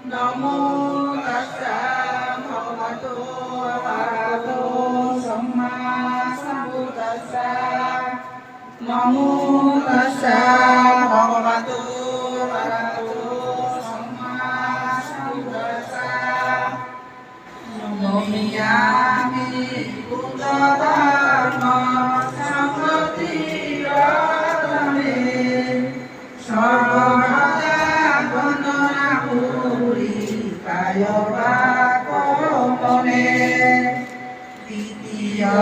নমো তাস্সা ভগবতো আরহাতো সাম্মা সাম্বুদ্দাস্সা নমো তাস্সা ভগবতো আরহাতো সাম্মা সাম্বুদ্দাস্সা নমামি বুদ্ধধর্ম সংগতিরতমে সর্বদা বন্দনা করি কায় বাক্য মনে দ্বিতীয়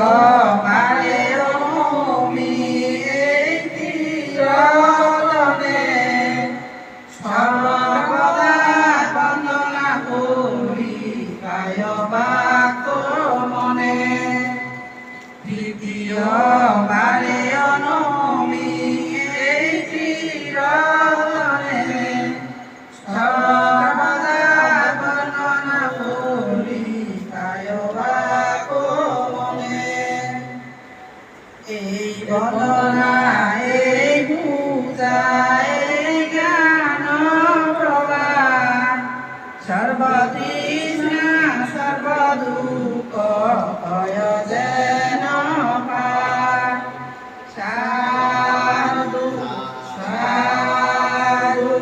বারে নমি এই তিরতনে সর্বদা বন্দনা করি কায় বাক্য মনে তৃতীয় বারে নমি এই তিরতনে সর্বদা বন্দনা করি কায় বাক্য মনে এই বন্দনা এই পূজা এই জ্ঞান প্রবাহ সর্বতৃষ্ণা সর্বদুঃখ ক্ষয় যেন পায় সাধু সাধু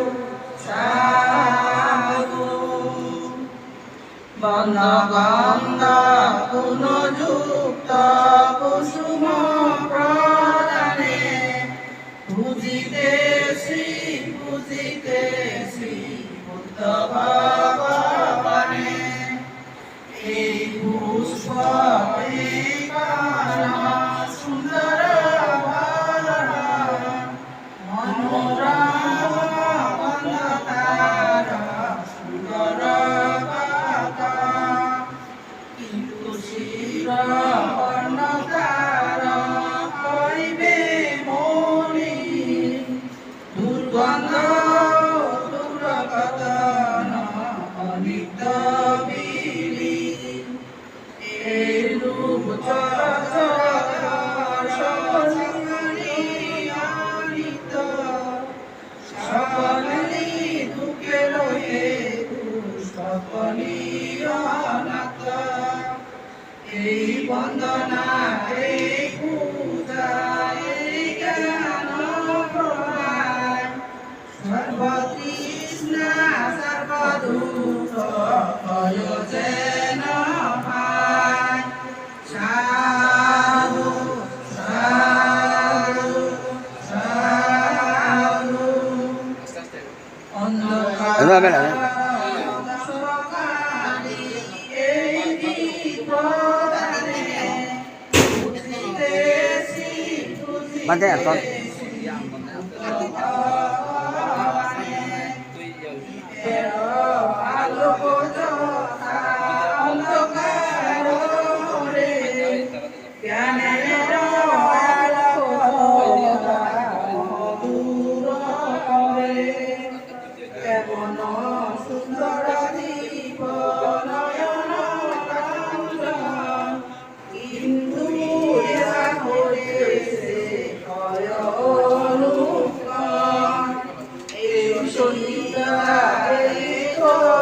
সাধু বন্দগন্ধ গুণযুক্ত কুসুম প্রদানে পূজিতেছি বুদ্ধ ভগবানে এই পুষ্প এই কানন সুন্দর মনোরম গন্ধকার সুন্দর কথা কিন্তু শির বর্ণকার হইবে মনি দুর্গন্ধ দুর্গতন অনিত্য বিলি এই রূপ অনিত্য সকলি দুঃখের হেতু সকলি অনাথ এই বন্দনা এই পূজা এই জ্ঞান প্রদান সর্বতৃষ্ণা সর্বদুঃখ ক্ষয় যেন পায় সাধু সাধু সাধু অন্ধকার সকালি এই বিপদে বুঝিতেছি